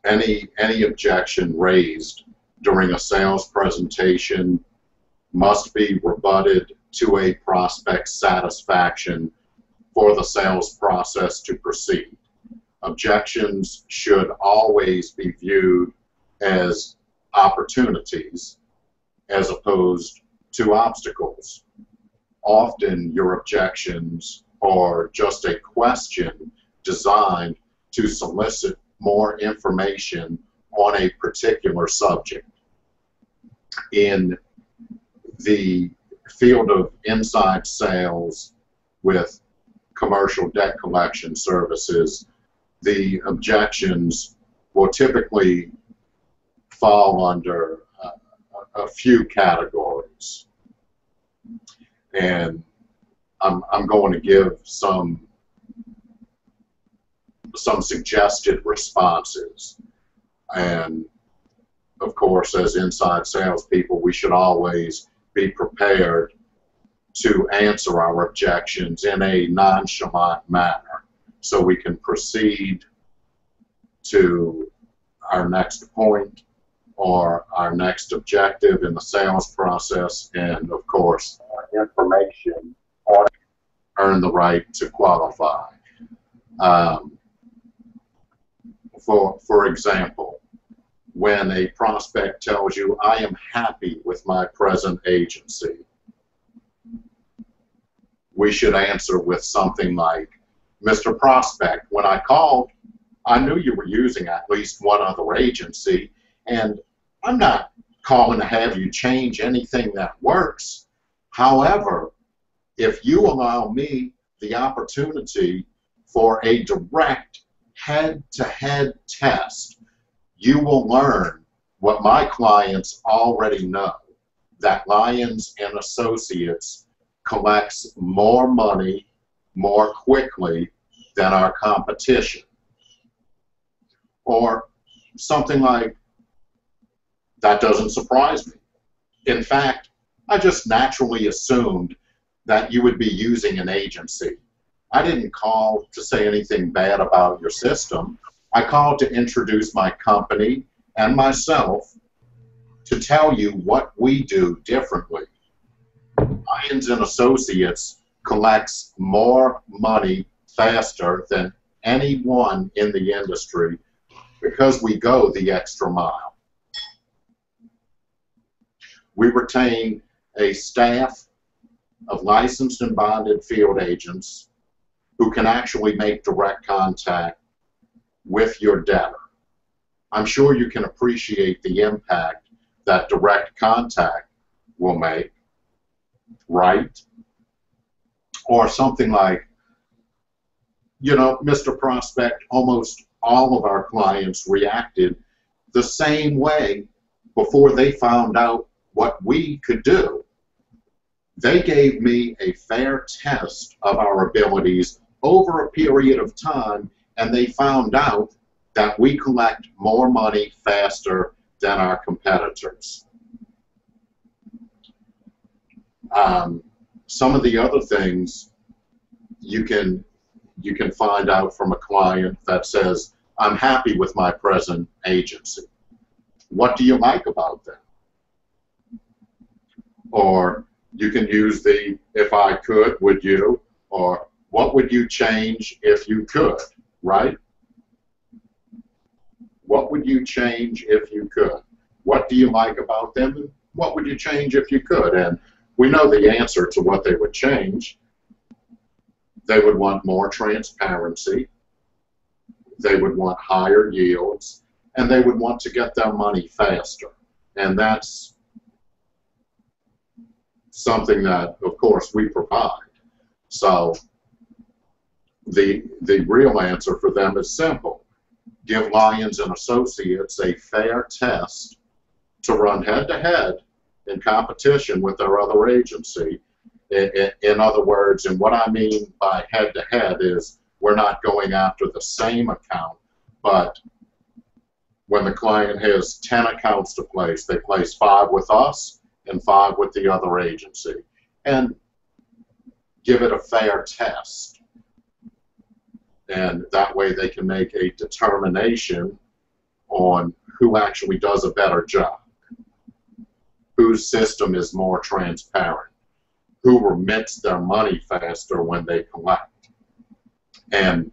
Any objection raised during a sales presentation must be rebutted to a prospect's satisfaction for the sales process to proceed. Objections should always be viewed as opportunities as opposed to obstacles. Often your objections are just a question designed to solicit more information on a particular subject. In the field of inside sales with commercial debt collection services, the objections will typically fall under a few categories. And I'm going to give some suggested responses. And of course, as inside salespeople, we should always be prepared to answer our objections in a nonchalant manner so we can proceed to our next point or our next objective in the sales process, and of course, information on earn the right to qualify. For example, when a prospect tells you, I am happy with my present agency, we should answer with something like, Mr. Prospect, when I called, I knew you were using at least one other agency, and I'm not calling to have you change anything that works. However, if you allow me the opportunity for a direct head-to-head test, you will learn what my clients already know, that Lyons and Associates collects more money more quickly than our competition. Or something like, that doesn't surprise me. In fact, I just naturally assumed that you would be using an agency. I didn't call to say anything bad about your system. I called to introduce my company and myself to tell you what we do differently. Lyons and Associates collects more money faster than anyone in the industry because we go the extra mile. We retain a staff of licensed and bonded field agents who can actually make direct contact with your debtor. I'm sure you can appreciate the impact that direct contact will make, right? Or something like, you know, Mr. Prospect, almost all of our clients reacted the same way before they found out what we could do. They gave me a fair test of our abilities over a period of time, and they found out that we collect more money faster than our competitors. Some of the other things you can find out from a client that says, I'm happy with my present agency. What do you like about them? Or you can use the, if I could, would you? Or what would you change if you could, right? What would you change if you could? What do you like about them? What would you change if you could? And we know the answer to what they would change. They would want more transparency. They would want higher yields. And they would want to get their money faster. And that's something that, of course, we provide. So the real answer for them is simple. Give Lyons and Associates a fair test to run head-to-head in competition with their other agency. In other words, and what I mean by head-to-head is we're not going after the same account, but when the client has 10 accounts to place, they place 5 with us and 5 with the other agency, and give it a fair test. And that way they can make a determination on who actually does a better job, whose system is more transparent, who remits their money faster when they collect. And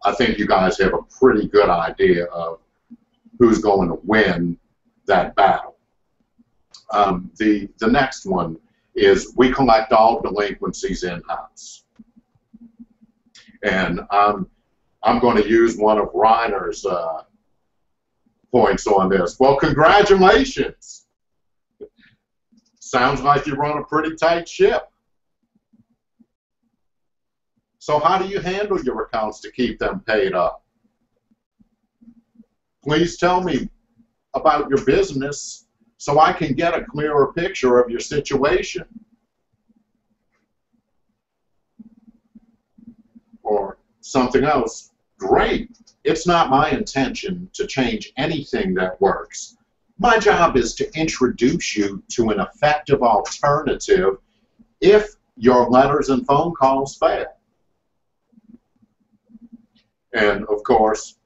I think you guys have a pretty good idea of who's going to win that battle. The next one is we collect all delinquencies in-house. And I'm going to use one of Reiner's points on this. Well, congratulations. Sounds like you run a pretty tight ship. So how do you handle your accounts to keep them paid up? Please tell me about your business so I can get a clearer picture of your situation. Or something else. Great. It's not my intention to change anything that works. My job is to introduce you to an effective alternative if your letters and phone calls fail. And of course,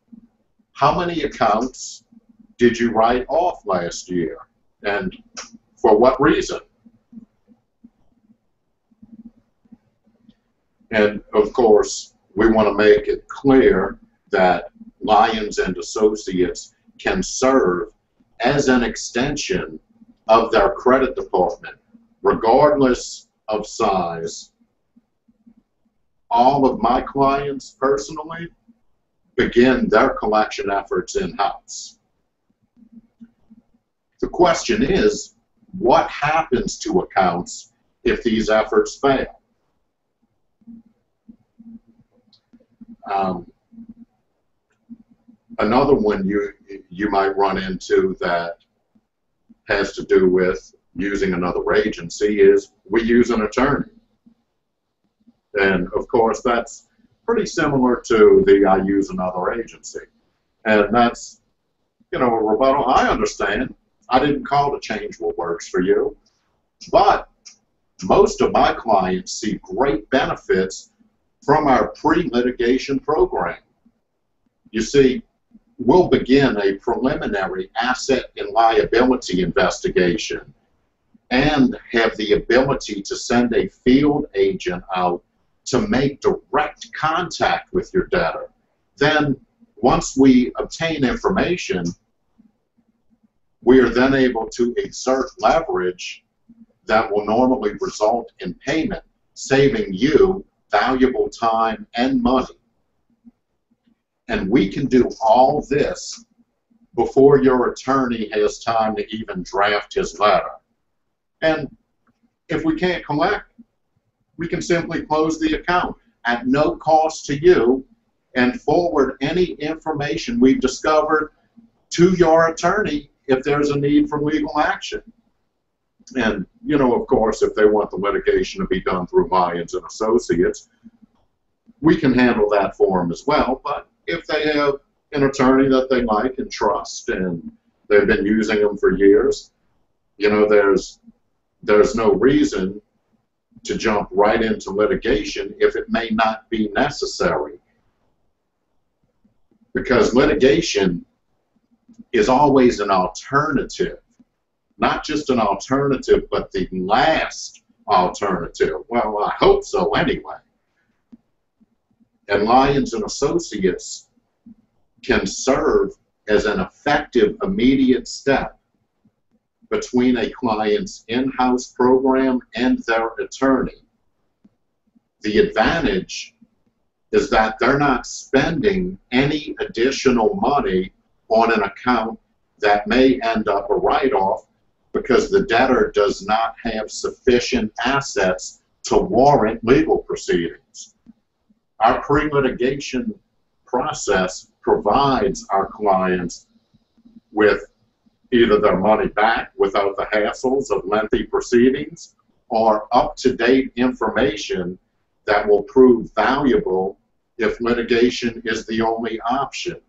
how many accounts did you write off last year? And for what reason? And of course, we want to make it clear that Lyons and Associates can serve as an extension of their credit department, regardless of size. All of my clients personally begin their collection efforts in-house. The question is, what happens to accounts if these efforts fail? Another one you might run into that has to do with using another agency is we use an attorney. And of course that's pretty similar to the I use another agency. And that's, you know, a rebuttal. I understand. I didn't call to change what works for you. But most of my clients see great benefits from our pre-litigation program. You see, we'll begin a preliminary asset and liability investigation and have the ability to send a field agent out to make direct contact with your debtor. Then, once we obtain information, we are then able to exert leverage that will normally result in payment, saving you valuable time and money. And we can do all this before your attorney has time to even draft his letter. And if we can't collect, we can simply close the account at no cost to you and forward any information we've discovered to your attorney if there's a need for legal action. And, you know, of course, if they want the litigation to be done through Lyons and Associates, we can handle that for them as well. But if they have an attorney that they like and trust and they've been using them for years, you know, there's no reason to jump right into litigation if it may not be necessary. Because litigation is always an alternative. Not just an alternative, but the last alternative. Well, I hope so anyway. And Lyons and Associates can serve as an effective immediate step between a client's in-house program and their attorney. The advantage is that they're not spending any additional money on an account that may end up a write-off because the debtor does not have sufficient assets to warrant legal proceedings. Our pre-litigation process provides our clients with either their money back without the hassles of lengthy proceedings or up-to-date information that will prove valuable if litigation is the only option.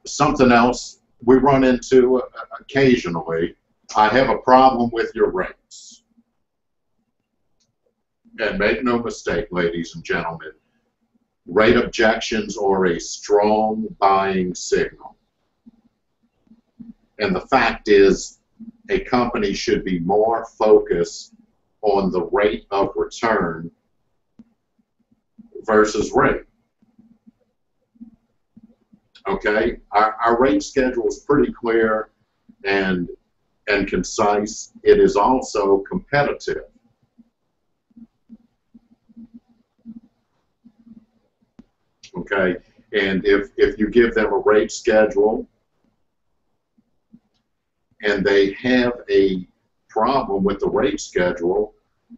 Something else we run into occasionally, I have a problem with your rates. And make no mistake, ladies and gentlemen, Rate objections are a strong buying signal. And the fact is, a company should be more focused on the rate of return versus rate. Okay, our rate schedule is pretty clear and concise. It is also competitive. Okay, and if you give them a rate schedule and they have a problem with the rate schedule,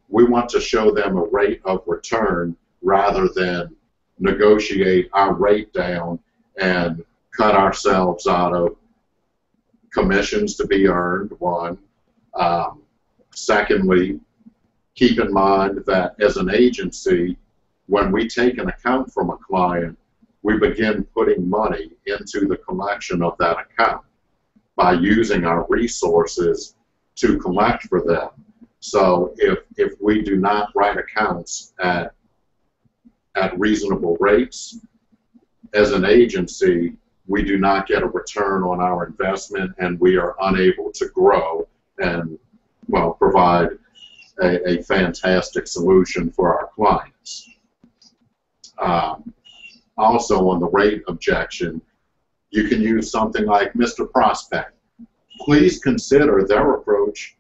we want to show them a rate of return rather than negotiate our rate down and cut ourselves out of commissions to be earned, one. Secondly, keep in mind that as an agency, when we take an account from a client, we begin putting money into the collection of that account by using our resources to collect for them. So if we do not write accounts at reasonable rates, as an agency, we do not get a return on our investment, and we are unable to grow and, well, provide a fantastic solution for our clients. Also, on the rate objection, you can use something like, Mr. Prospect, please consider their approach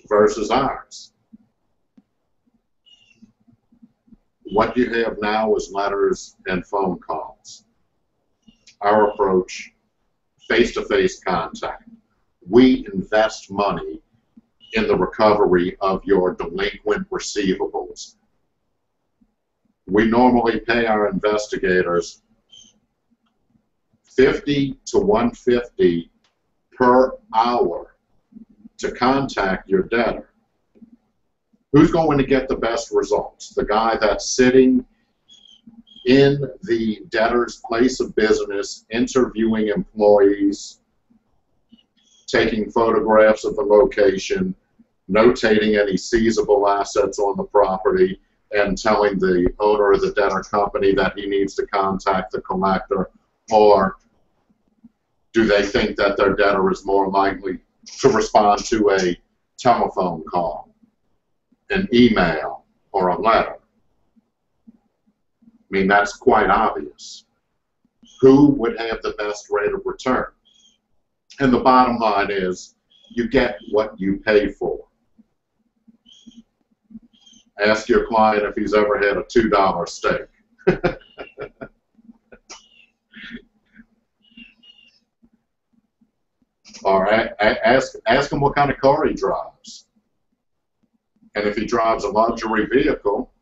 versus ours. What you have now is letters and phone calls. Our approach, face-to-face contact. We invest money in the recovery of your delinquent receivables. We normally pay our investigators $50 to $150 per hour to contact your debtor. Who's going to get the best results? The guy that's sitting in the debtor's place of business, interviewing employees, taking photographs of the location, notating any seizable assets on the property, and telling the owner of the debtor company that he needs to contact the collector? Or do they think that their debtor is more likely to respond to a telephone call, an email, or a letter? I mean, that's quite obvious. Who would have the best rate of return? And the bottom line is, you get what you pay for. Ask your client if he's ever had a $2 steak. Or ask him what kind of car he drives. And if he drives a luxury vehicle,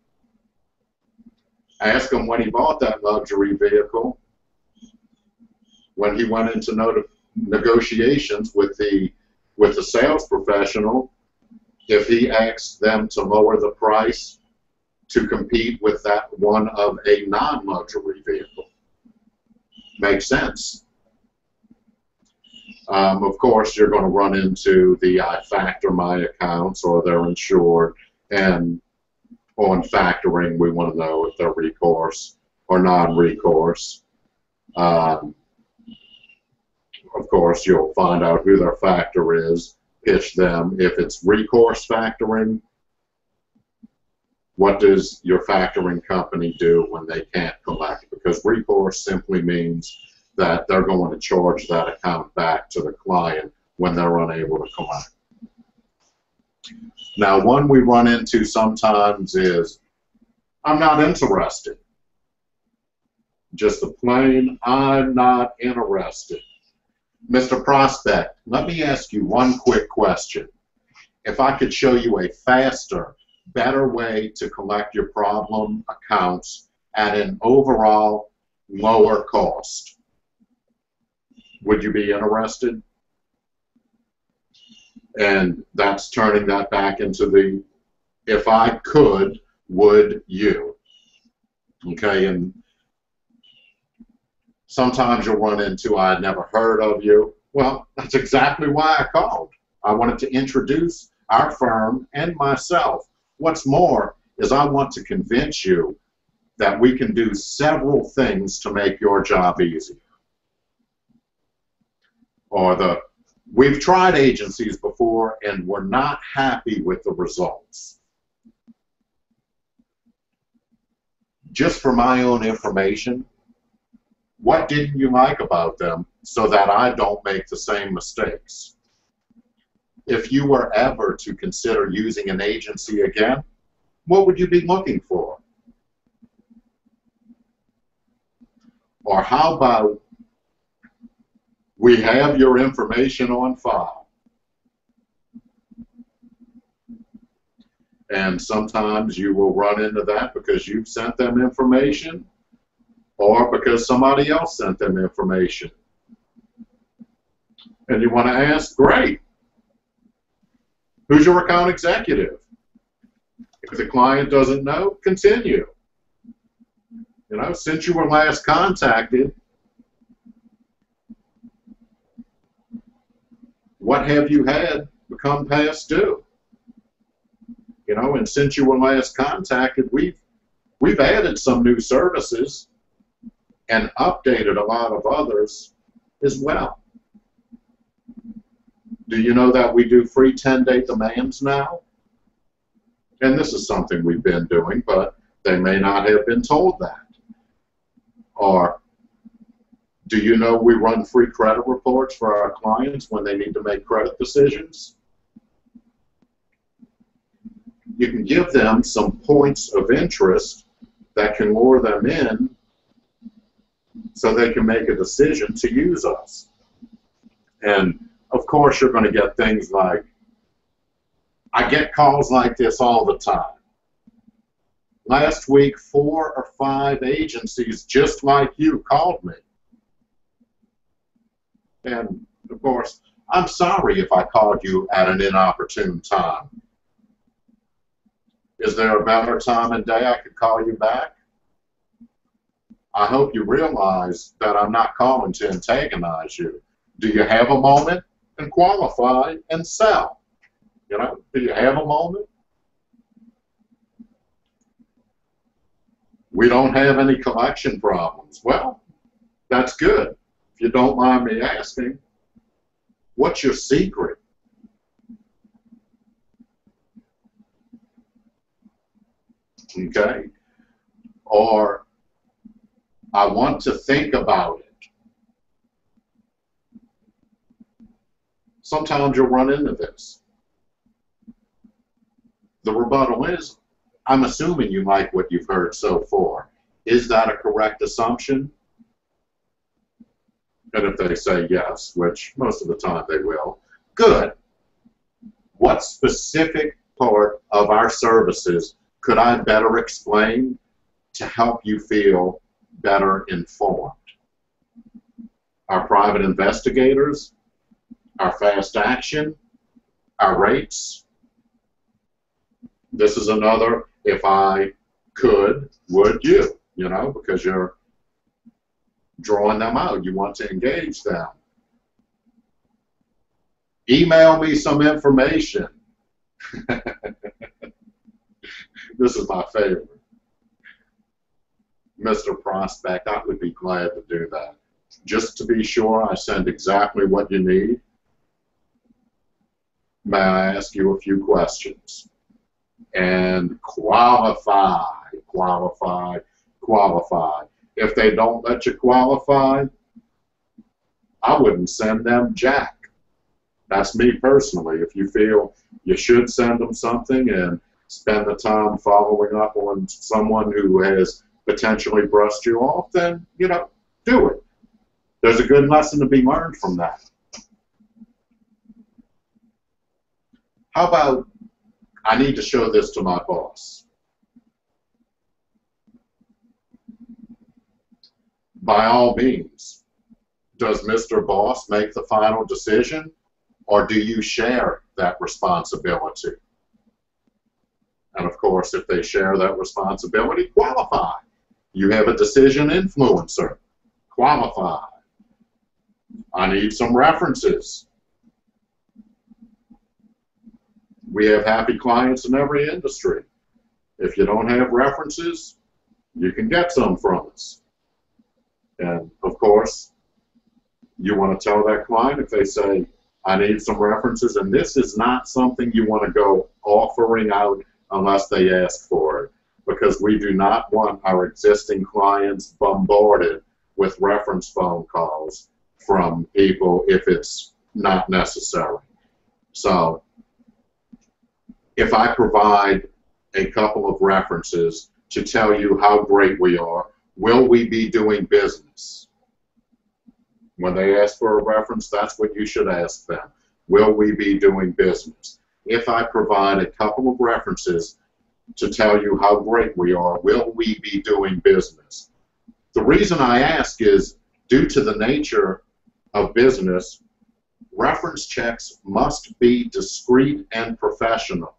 ask him when he bought that luxury vehicle, when he went into negotiations with the sales professional, if he asked them to lower the price to compete with that one of a non-luxury vehicle. Makes sense. Of course, you're going to run into the I factor my accounts, or they're insured, and on factoring, we want to know if they're recourse or non-recourse. Of course, you'll find out who their factor is, pitch them. If it's recourse factoring, what does your factoring company do when they can't collect? Because recourse simply means that they're going to charge that account back to the client when they're unable to collect. Now, one we run into sometimes is, I'm not interested. Just a plain, I'm not interested. Mr. Prospect, let me ask you one quick question. If I could show you a faster, better way to collect your problem accounts at an overall lower cost, would you be interested? And that's turning that back into the, if I could, would you? Okay, and sometimes you'll run into, I'd never heard of you. Well, that's exactly why I called. I wanted to introduce our firm and myself. What's more is I want to convince you that we can do several things to make your job easier. Or we've tried agencies before and we're not happy with the results. Just for my own information, what didn't you like about them so that I don't make the same mistakes? If you were ever to consider using an agency again, what would you be looking for? Or how about we have your information on file? And sometimes you will run into that because you've sent them information or because somebody else sent them information. And you want to ask, great, who's your account executive? If the client doesn't know, continue. You know, since you were last contacted, what have you had become past due? You know, and since you were last contacted, we've added some new services and updated a lot of others as well. Do you know that we do free 10-day demands now? And this is something we've been doing, but they may not have been told that. Or do you know we run free credit reports for our clients when they need to make credit decisions? You can give them some points of interest that can lure them in so they can make a decision to use us. And of course, you're going to get things like, I get calls like this all the time. Last week, 4 or 5 agencies just like you called me. And of course, I'm sorry if I called you at an inopportune time. Is there a better time and day I could call you back? I hope you realize that I'm not calling to antagonize you. Do you have a moment? And qualify and sell. You know, do you have a moment? We don't have any collection problems. Well, that's good. If you don't mind me asking, what's your secret? Okay? Or, I want to think about it. Sometimes you'll run into this. The rebuttal is, I'm assuming you like what you've heard so far. Is that a correct assumption? And if they say yes, which most of the time they will, good. What specific part of our services could I better explain to help you feel better informed? Our private investigators, our fast action, our rates. This is another, if I could, would you? You know, because you're drawing them out. You want to engage them. Email me some information. This is my favorite. Mr. Prospect, I would be glad to do that. Just to be sure I send exactly what you need, may I ask you a few questions? And qualify. If they don't let you qualify, I wouldn't send them jack. That's me personally. If you feel you should send them something and spend the time following up on someone who has potentially brushed you off, then, you know, do it. There's a good lesson to be learned from that. How about, I need to show this to my boss? By all means, does Mr. Boss make the final decision, or do you share that responsibility? And of course, if they share that responsibility, qualify. You have a decision influencer. Qualify. I need some references. We have happy clients in every industry. If you don't have references, you can get some from us. And of course, you want to tell that client if they say, I need some references, and this is not something you want to go offering out unless they ask for it, because we do not want our existing clients bombarded with reference phone calls from people if it's not necessary. So if I provide a couple of references to tell you how great we are, will we be doing business? When they ask for a reference, that's what you should ask them. Will we be doing business? If I provide a couple of references to tell you how great we are, will we be doing business? The reason I ask is due to the nature of business, reference checks must be discreet and professional.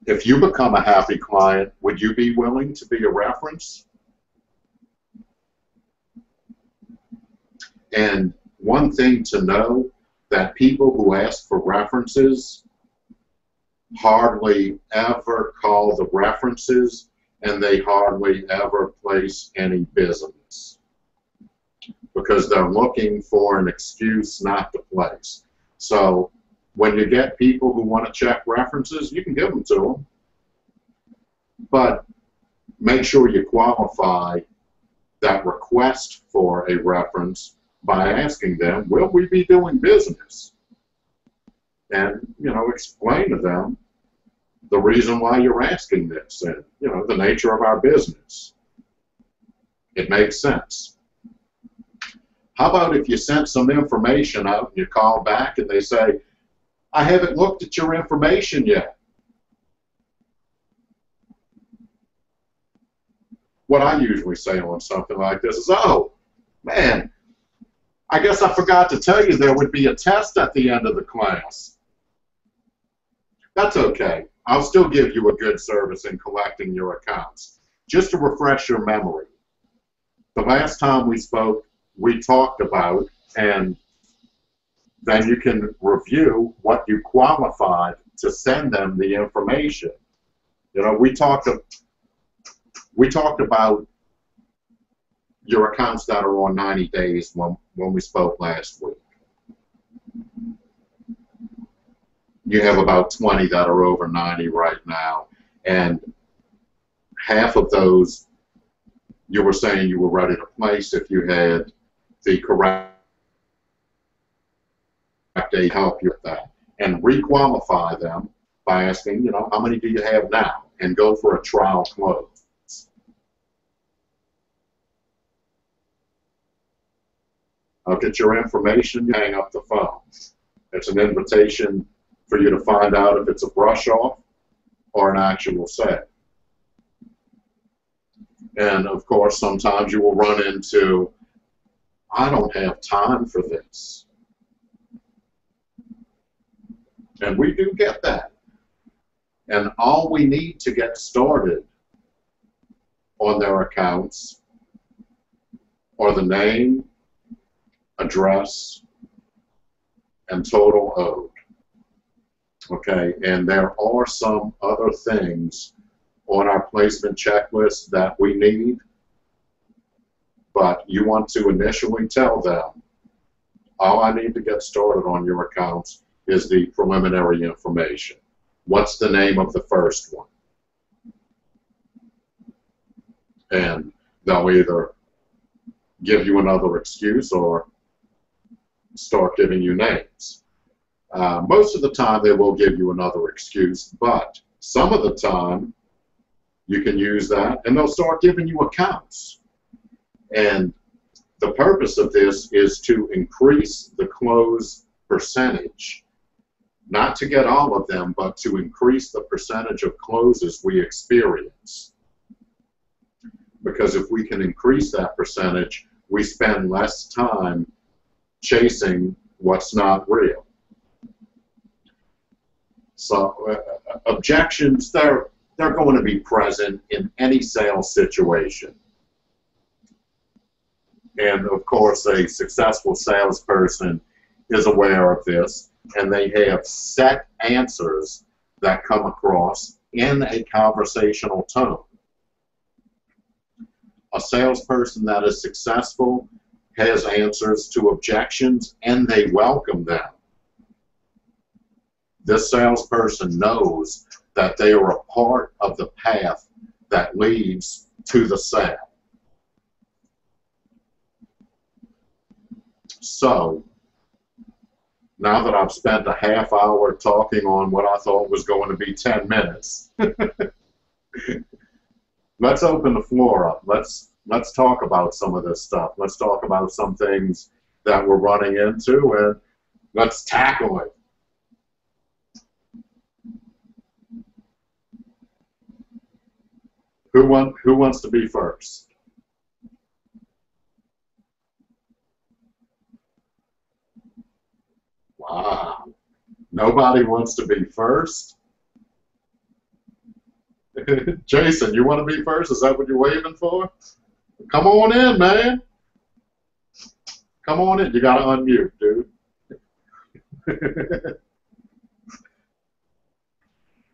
If you become a happy client, would you be willing to be a reference? And one thing to know, that people who ask for references hardly ever call the references, and they hardly ever place any business because they're looking for an excuse not to place. So when you get people who want to check references, you can give them to them, but make sure you qualify that request for a reference by asking them, will we be doing business? And, you know, explain to them the reason why you're asking this and, you know, the nature of our business. It makes sense. How about if you sent some information out and you call back and they say, I haven't looked at your information yet. What I usually say on something like this is, oh, man, I guess I forgot to tell you there would be a test at the end of the class. That's okay. I'll still give you a good service in collecting your accounts. Just to refresh your memory, the last time we spoke, we talked about, and then you can review what you qualified to send them the information. You know, we talked about your accounts that are on 90 days when we spoke last week. You have about 20 that are over 90 right now, and half of those you were saying you were ready to place if you had the correct date to help you with that. And requalify them by asking, you know, how many do you have now? And go for a trial close. I'll get your information, you hang up the phone. It's an invitation for you to find out if it's a brush off or an actual sale. And of course, sometimes you will run into, I don't have time for this. And we do get that. And all we need to get started on their accounts are the name, address, and total owed. Okay, and there are some other things on our placement checklist that we need, but you want to initially tell them, all I need to get started on your accounts is the preliminary information. What's the name of the first one? And they'll either give you another excuse or start giving you names. Most of the time they will give you another excuse, but some of the time you can use that and they'll start giving you accounts. And the purpose of this is to increase the close percentage, not to get all of them, but to increase the percentage of closes we experience. Because if we can increase that percentage, we spend less time chasing what's not real. So objections, they're going to be present in any sales situation. And of course, a successful salesperson is aware of this, and they have set answers that come across in a conversational tone. salesperson that is successful has answers to objections, and they welcome them. This salesperson knows that they are a part of the path that leads to the sale. So, now that I've spent a half hour talking on what I thought was going to be 10 minutes, let's open the floor up. Let's talk about some of this stuff. Let's talk about some things that we're running into, and let's tackle it. Who wants to be first? Wow. Nobody wants to be first? Jason, you want to be first? Is that what you're waving for? Come on in, man. Come on in. You got to unmute, dude.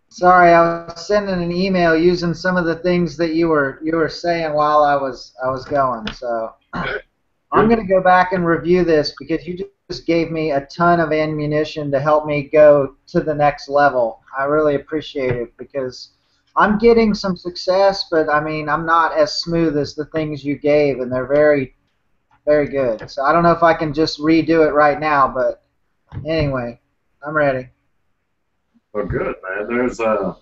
Sorry, I was sending an email using some of the things that you were saying while I was going. So I'm going to go back and review this because you just gave me a ton of ammunition to help me go to the next level. I really appreciate it because I'm getting some success, but I mean I'm not as smooth as the things you gave, and they're very, very good. So I don't know if I can just redo it right now, but anyway, I'm ready. Well, good, man. There's a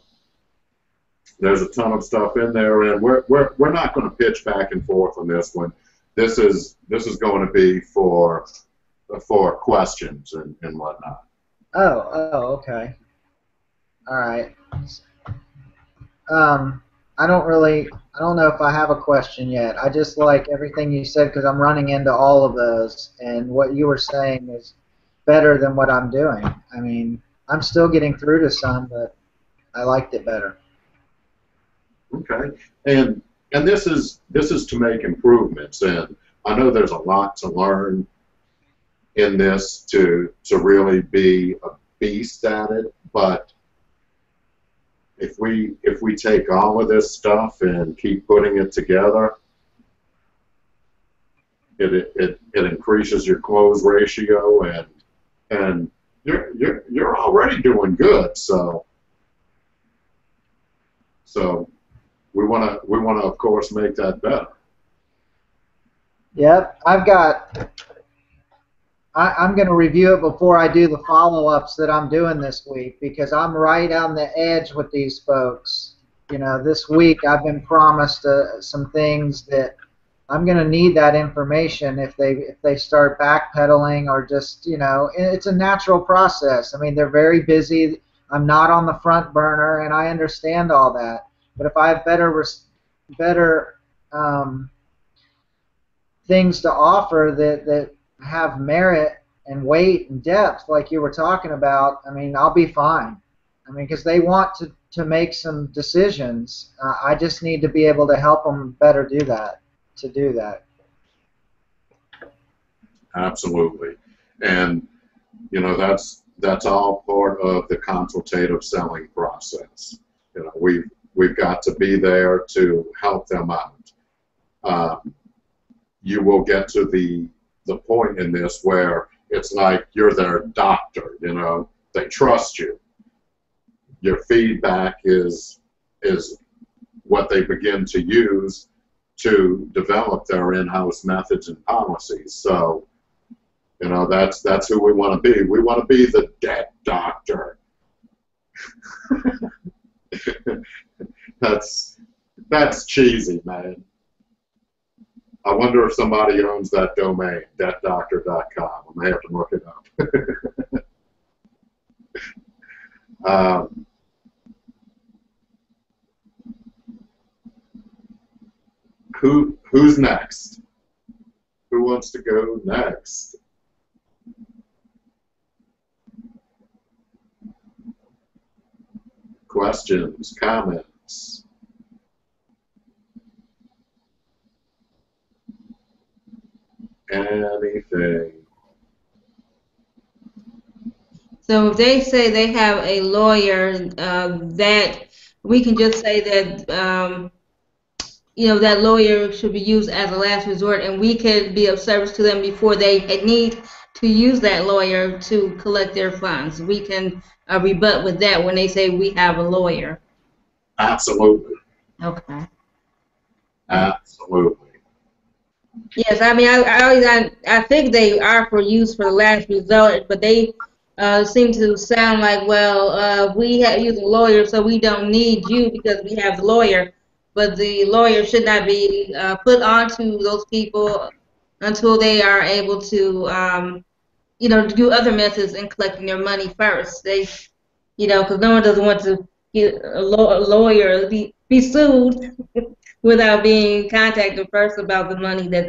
ton of stuff in there, and we're not going to pitch back and forth on this one. This is going to be for questions and whatnot. Oh, okay. All right. I don't know if I have a question yet. I just like everything you said because I'm running into all of those, and what you were saying is better than what I'm doing. I mean, I'm still getting through to some, but I liked it better. Okay, and this is to make improvements, and I know there's a lot to learn in this to really be a beast at it, but if we take all of this stuff and keep putting it together, it increases your close ratio, and you're already doing good. So we wanna of course make that better. Yep, I'm going to review it before I do the follow-ups that I'm doing this week because I'm right on the edge with these folks. You know, this week I've been promised some things that I'm going to need that information if they start backpedaling or just, you know, it's a natural process. I mean, they're very busy. I'm not on the front burner, and I understand all that. But if I have better things to offer that have merit and weight and depth like you were talking about, I mean, I'll be fine. I mean, because they want to make some decisions. I just need to be able to help them better do that. Absolutely, and you know that's all part of the consultative selling process. You know, we've got to be there to help them out. You will get to the point in this where it's like you're their doctor. You know, they trust you. Your feedback is what they begin to use to develop their in-house methods and policies. So, you know, that's who we want to be. We want to be the debt doctor. That's cheesy, man. I wonder if somebody owns that domain, debtdoctor.com. I'm going to have to look it up. Who's next? Who wants to go next? Questions, comments? Anything? So if they say they have a lawyer, that we can just say that that lawyer should be used as a last resort, and we can be of service to them before they need to use that lawyer to collect their funds. We can rebut with that when they say we have a lawyer. Absolutely. Okay. Absolutely. Yes, I mean, I think they are for use for the last resort, but they seem to sound like, well, we use a lawyer, so we don't need you because we have the lawyer. But the lawyer should not be put onto those people until they are able to, do other methods in collecting their money first. Because no one doesn't want to get a lawyer be sued without being contacted first about the money that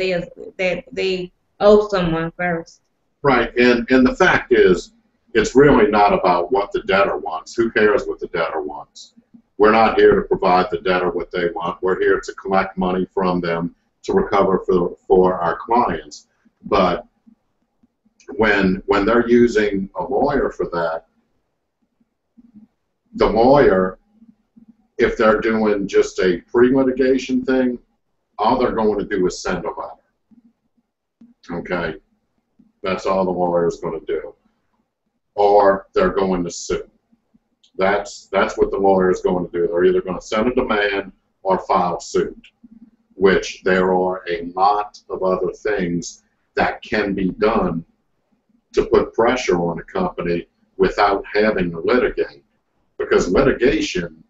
they owe someone first. Right, and the fact is, it's really not about what the debtor wants. Who cares what the debtor wants? We're not here to provide the debtor what they want. We're here to collect money from them to recover for our clients. But when they're using a lawyer for that, the lawyer, if they're doing just a pre-litigation thing, all they're going to do is send a letter. Okay? That's all the lawyer is going to do. Or they're going to sue. That's what the lawyer is going to do. They're either going to send a demand or file suit, which there are a lot of other things that can be done to put pressure on a company without having to litigate. Because litigation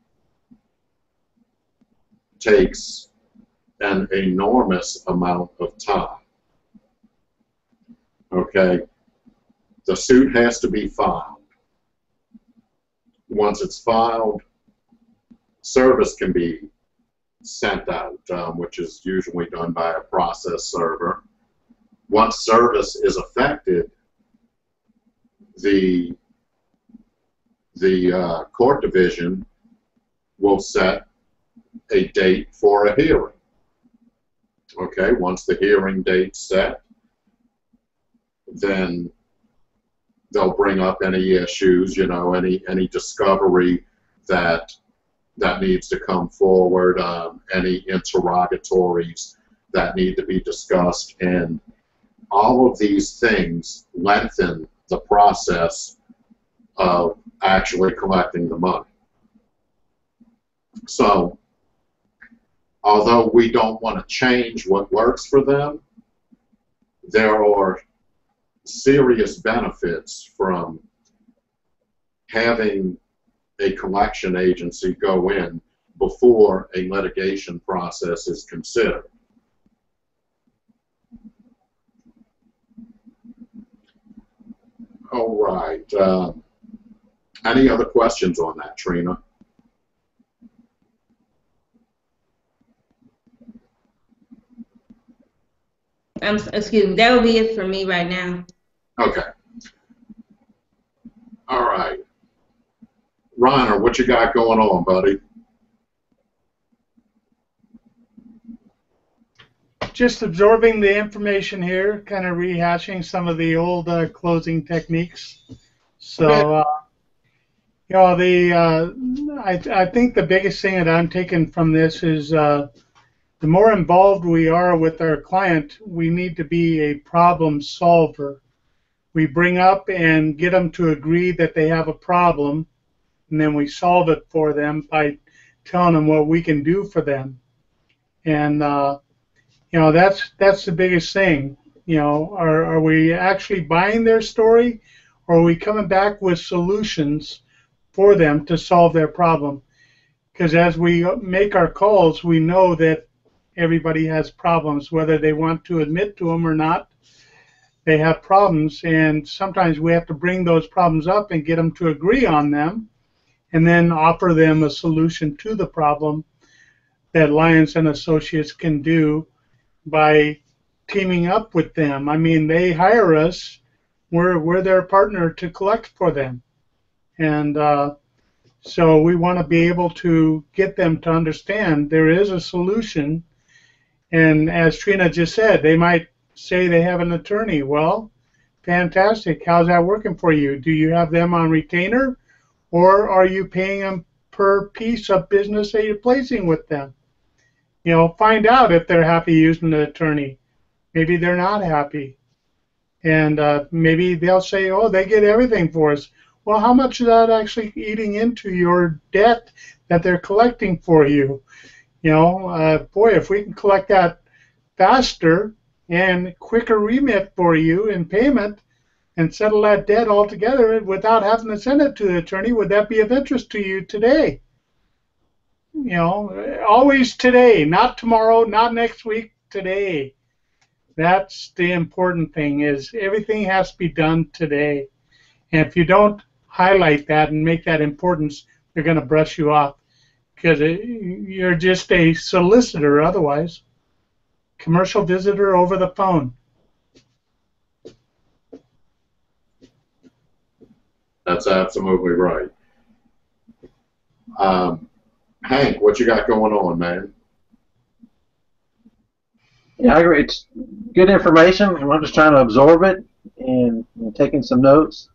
takes an enormous amount of time. Okay? The suit has to be filed. Once it's filed, service can be sent out, which is usually done by a process server. Once service is affected, the court division will set a date for a hearing. Okay, once the hearing date's set, then they'll bring up any issues, any discovery that needs to come forward, any interrogatories that need to be discussed, and all of these things lengthen the process of actually collecting the money. So, although we don't want to change what works for them, there are serious benefits from having a collection agency go in before a litigation process is considered. All right. Any other questions on that, Trina? Excuse me, that will be it for me right now. Okay. All right. Reiner, what you got going on, buddy? Just absorbing the information here, kind of rehashing some of the old closing techniques. So, I think the biggest thing that I'm taking from this is the more involved we are with our client, we need to be a problem solver. We bring up and get them to agree that they have a problem, and then we solve it for them by telling them what we can do for them. And that's the biggest thing. Are we actually buying their story, or are we coming back with solutions for them to solve their problem? Because as we make our calls, we know that everybody has problems, whether they want to admit to them or not. They have problems, and sometimes we have to bring those problems up and get them to agree on them, and then offer them a solution to the problem that Lyons and Associates can do by teaming up with them. I mean, they hire us. We're their partner to collect for them. And so we want to be able to get them to understand there is a solution. And as Trina just said, they might say they have an attorney. Well, fantastic. How's that working for you? Do you have them on retainer, or are you paying them per piece of business that you're placing with them? You know, find out if they're happy using the attorney. Maybe they're not happy. And maybe they'll say, oh, they get everything for us. Well, how much is that actually eating into your debt that they're collecting for you? You know, boy, if we can collect that faster and quicker remit for you in payment and settle that debt altogether without having to send it to the attorney, would that be of interest to you today? You know, always today, not tomorrow, not next week, today. That's the important thing, is everything has to be done today. And if you don't highlight that and make that importance, they're going to brush you off, because you're just a solicitor otherwise. Commercial visitor over the phone. That's absolutely right. Hank, what you got going on, man? Yeah, I agree. It's good information, and I'm just trying to absorb it and taking some notes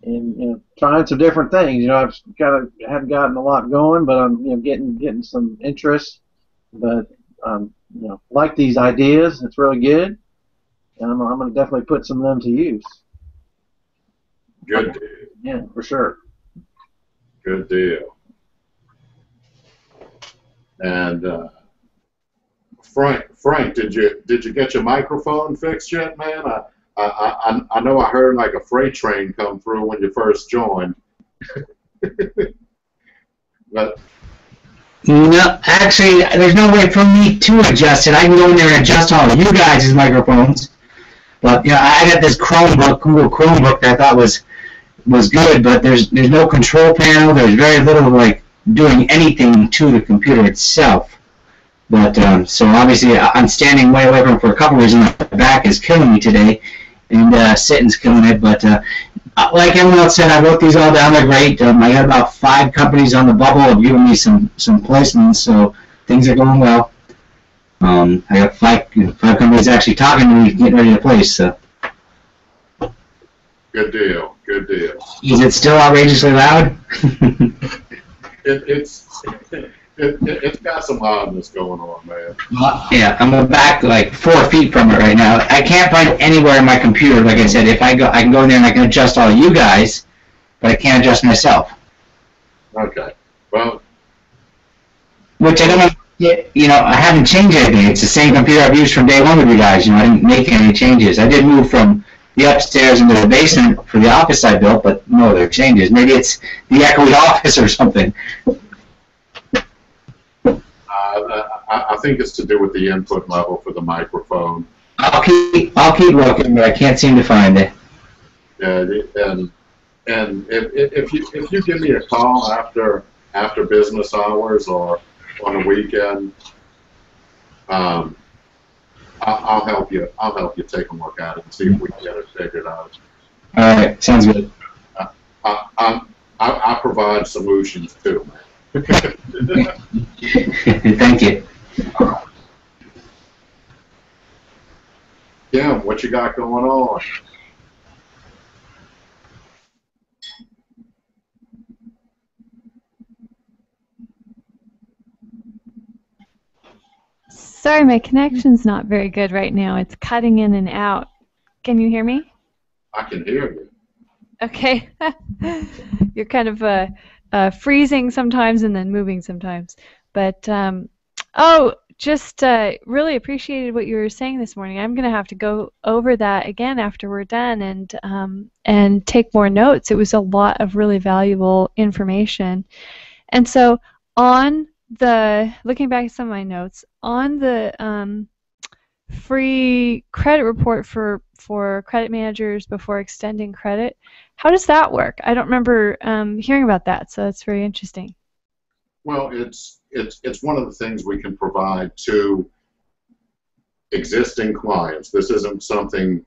and trying some different things. I've haven't gotten a lot going, but I'm getting some interest. But like these ideas, it's really good, and I'm going to definitely put some of them to use. Good deal. Yeah, for sure. Good deal. And Frank, did you get your microphone fixed yet, man? I know I heard like a freight train come through when you first joined. But no, actually, there's no way for me to adjust it. I can go in there and adjust all of you guys' microphones. But I got this Chromebook, Google Chromebook, that I thought was good, but there's no control panel. There's very little like doing anything to the computer itself. But so obviously I'm standing way away from it for a couple reasons. My back is killing me today, and sitting's killing it. But like everyone else said, I wrote these all down. They're great. I got about 5 companies on the bubble of giving me some placements, so things are going well. I got 5 companies actually talking to me, getting ready to place. So. Good deal. Good deal. Is it still outrageously loud? It's got some loudness going on, man. Yeah, I'm back like 4 feet from it right now. I can't find anywhere in my computer. Like I said, if I can go in there and I can adjust all you guys, but I can't adjust myself. Okay. Well. Which I don't know. I haven't changed anything. It's the same computer I've used from day one with you guys. I didn't make any changes. I did move from the upstairs into the basement for the office I built, but no other changes. Maybe it's the echoey office or something. I think it's to do with the input level for the microphone. I'll keep looking, but I can't seem to find it. Yeah, and if you give me a call after business hours or on a weekend, I'll help you. I'll help you take a look at it and see if we can get it figured out. All right, sounds good. I provide solutions too, man. Thank you. Yeah, what you got going on? Sorry, my connection's not very good right now. It's cutting in and out. Can you hear me? I can hear you. Okay. You're kind of freezing sometimes and then moving sometimes. But, just really appreciated what you were saying this morning. I'm going to have to go over that again after we're done and take more notes. It was a lot of really valuable information. And so looking back at some of my notes, on the free credit report for credit managers before extending credit, how does that work? I don't remember hearing about that, so that's very interesting. Well, it's one of the things we can provide to existing clients. This isn't something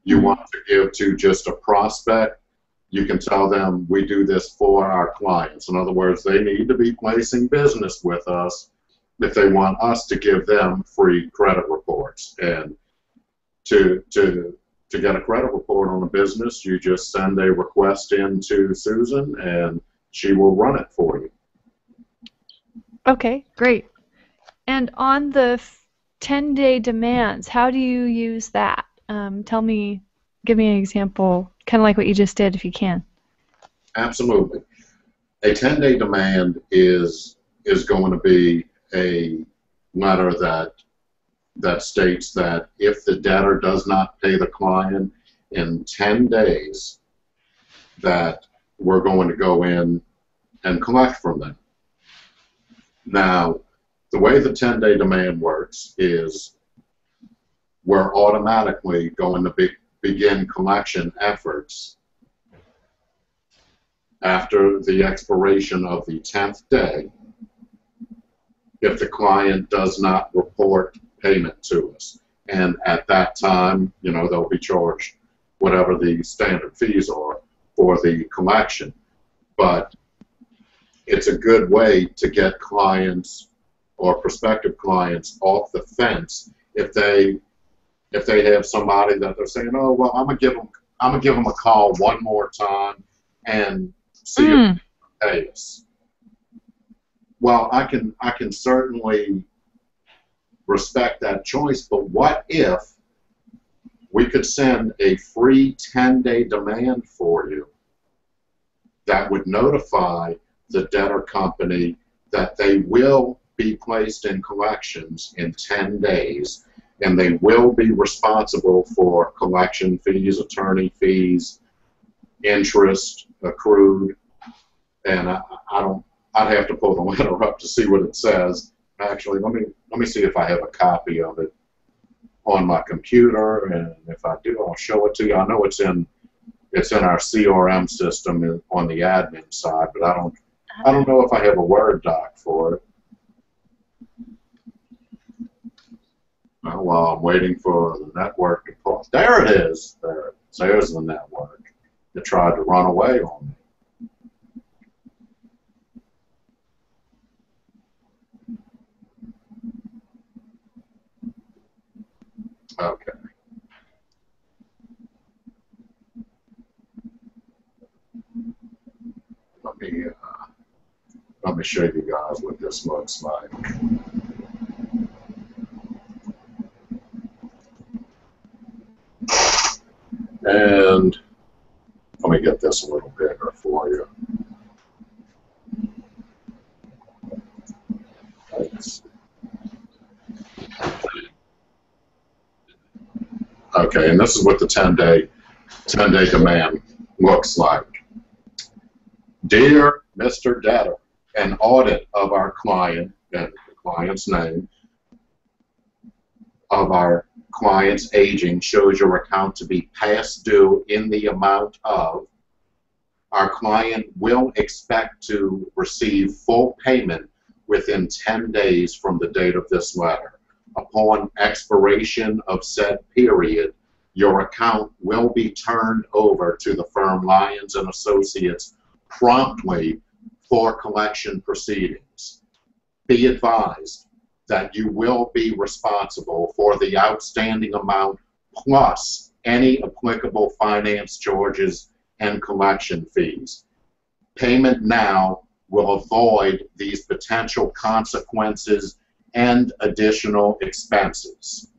you want to give to just a prospect. You can tell them we do this for our clients. In other words, they need to be placing business with us if they want us to give them free credit reports. And to get a credit report on a business, you just send a request in to Susan and she will run it for you. Okay, great. And on the 10-day demands, how do you use that? Tell me, give me an example, kind of like what you just did, if you can. Absolutely. A 10-day demand is going to be a letter that states that if the debtor does not pay the client in 10 days, that we're going to go in and collect from them. Now, the way the 10-day demand works is we're automatically going to begin collection efforts after the expiration of the 10th day if the client does not report payment to us. And at that time, you know, they'll be charged whatever the standard fees are for the collection. But it's a good way to get clients or prospective clients off the fence if they have somebody that they're saying, oh well, I'm gonna give them a call one more time and see if they pay us. Well, I can certainly respect that choice, but what if we could send a free 10-day demand for you that would notify the debtor company that they will be placed in collections in 10 days, and they will be responsible for collection fees, attorney fees, interest accrued, and I'd have to pull the letter up to see what it says. Actually, let me see if I have a copy of it on my computer, and if I do, I'll show it to you. I know it's in our CRM system on the admin side, but I don't know if I have a Word doc for it. Well, while I'm waiting for the network to pull, there it is. There's the network. It tried to run away on me. Okay. Let me show you guys what this looks like. And let me get this a little bigger for you. Thanks. Okay, and this is what the 10-day demand looks like. Dear Mr. Debtor, an audit of our client, and the client's name, of our client's aging shows your account to be past due in the amount of. Our client will expect to receive full payment within 10 days from the date of this letter. Upon expiration of said period, your account will be turned over to the firm Lyons and Associates promptly for collection proceedings. Be advised that you will be responsible for the outstanding amount plus any applicable finance charges and collection fees. Payment now will avoid these potential consequences and additional expenses.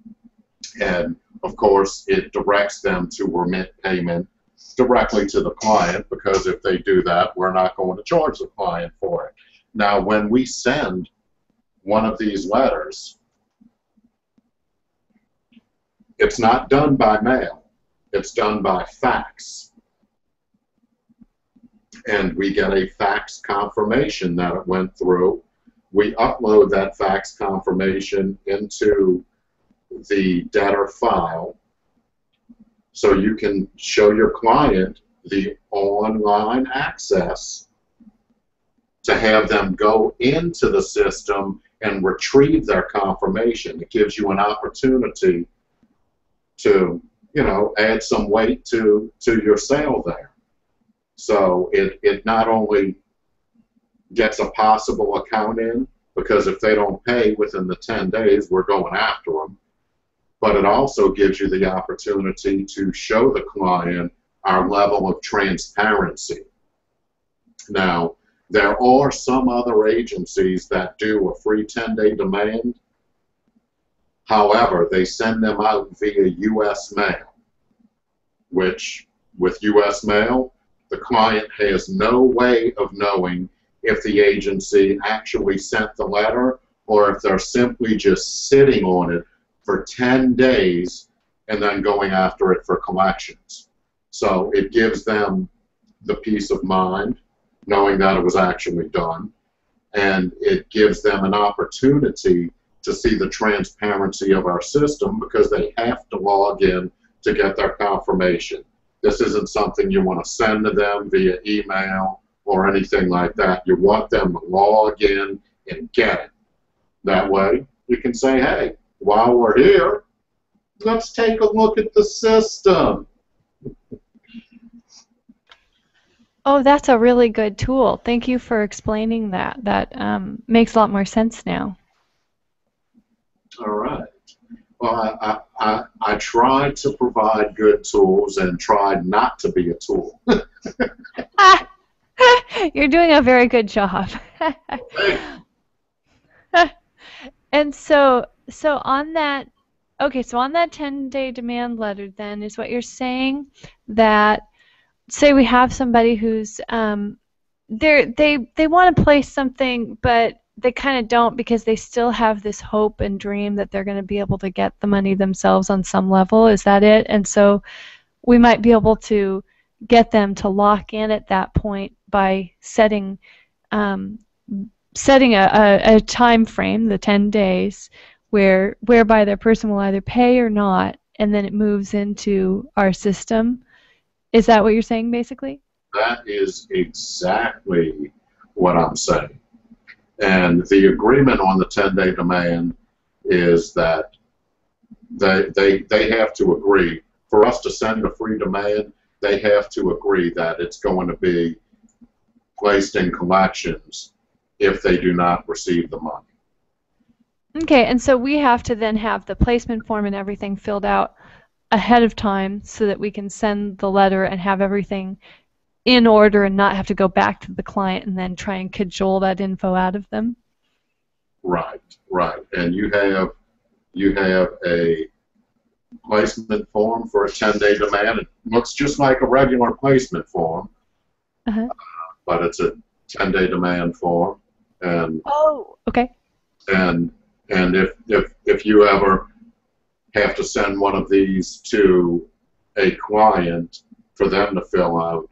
And of course, it directs them to remit payment directly to the client, because if they do that, we're not going to charge the client for it. Now, when we send one of these letters, it's not done by mail, it's done by fax. And we get a fax confirmation that it went through. We upload that fax confirmation into the debtor file so you can show your client the online access to have them go into the system and retrieve their confirmation. It gives you an opportunity to, you know, add some weight to your sale there. So it not only gets a possible account in, because if they don't pay within the 10 days, we're going after them, but it also gives you the opportunity to show the client our level of transparency. Now, There are some other agencies that do a free 10-day demand. However, they send them out via U.S. mail, which with U.S. mail, the client has no way of knowing if the agency actually sent the letter or if they're simply just sitting on it for 10 days and then going after it for collections. So it gives them the peace of mind knowing that it was actually done, and it gives them an opportunity to see the transparency of our system because they have to log in to get their confirmation. This isn't something you want to send to them via email or anything like that. You want them to log in and get it. That way, you can say, hey, while we're here, let's take a look at the system. Oh, that's a really good tool. Thank you for explaining that. That makes a lot more sense now. All right. Well, I tried to provide good tools and tried not to be a tool. You're doing a very good job. And so on that, okay, so on that 10-day demand letter then is what you're saying that, say we have somebody who's, they want to place something, but they kind of don't because they still have this hope and dream that they're going to be able to get the money themselves on some level. Is that it? And so we might be able to get them to lock in at that point by setting a time frame, the 10 days, whereby their person will either pay or not, and then it moves into our system. Is that what you're saying, basically? That is exactly what I'm saying. And the agreement on the 10-day demand is that they have to agree. For us to send a free demand, they have to agree that it's going to be placed in collections if they do not receive the money. Okay, and so we have to then have the placement form and everything filled out ahead of time so that we can send the letter and have everything in order and not have to go back to the client and then try and cajole that info out of them. Right, right. And you have a placement form for a 10-day demand. It looks just like a regular placement form, but it's a 10-day demand form. And oh, okay. And if you ever have to send one of these to a client for them to fill out,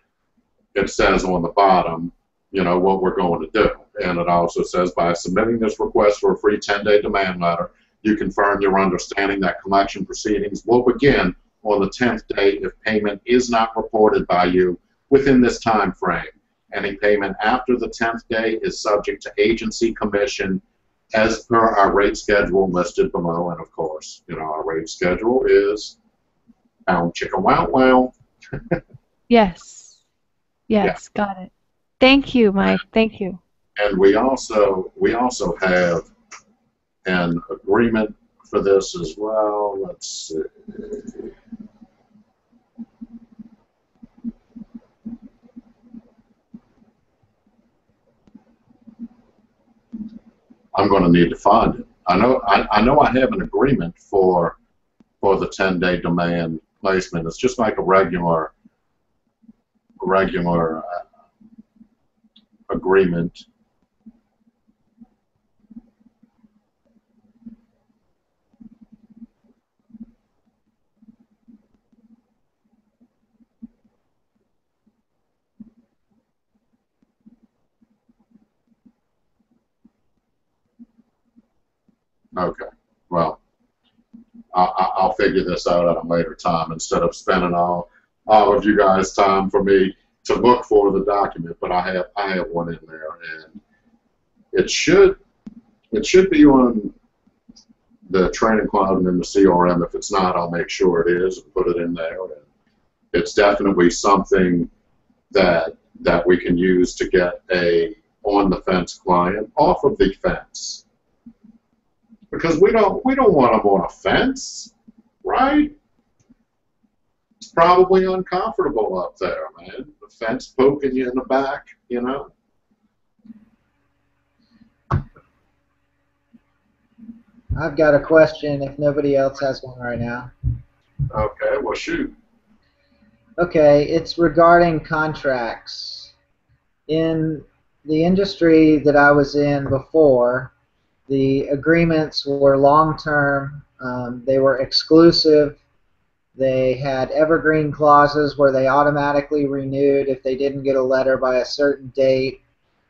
it says on the bottom, you know, what we're going to do. And it also says, by submitting this request for a free 10-day demand letter, you confirm your understanding that collection proceedings will begin on the 10th day if payment is not reported by you within this time frame. Any payment after the 10th day is subject to agency commission as per our rate schedule listed below. And of course, you know, our rate schedule is pound chicka wow wow. Yes. Yes, yeah. Got it. Thank you, Mike. Thank you. And we also have an agreement for this as well. Let's see. I'm going to need to find it. I know I have an agreement for the 10-day demand placement. It's just like a regular agreement. Okay, well, I'll figure this out at a later time instead of spending all of you guys' time for me to look for the document. But I have one in there, and it should be on the training cloud and in the CRM. If it's not, I'll make sure it is and put it in there. And it's definitely something that we can use to get a on-the-fence client off of the fence. Because we don't want them on a fence, right? It's probably uncomfortable up there, man. The fence poking you in the back, you know. I've got a question if nobody else has one right now. Okay, well, shoot. Okay, it's regarding contracts. In the industry that I was in before, the agreements were long-term, they were exclusive, they had evergreen clauses where they automatically renewed if they didn't get a letter by a certain date,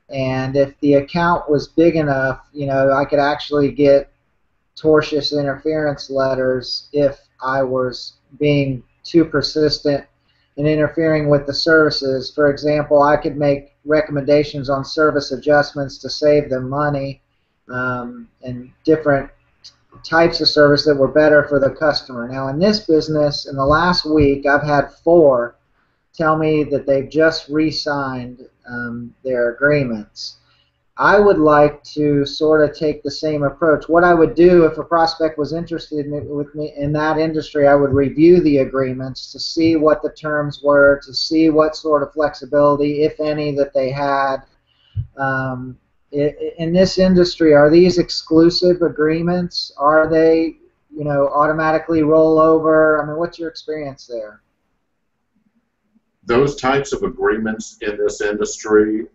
and if the account was big enough, you know, I could actually get tortious interference letters if I was being too persistent in interfering with the services. For example, I could make recommendations on service adjustments to save them money, and different types of service that were better for the customer. Now in this business, in the last week, I've had 4 tell me that they've just re-signed their agreements. I would like to sort of take the same approach. What I would do if a prospect was interested with me in that industry, I would review the agreements to see what the terms were, to see what sort of flexibility, if any, that they had. In this industry, are these exclusive agreements? Are they, you know, automatically roll over? I mean, what's your experience there? Those types of agreements in this industry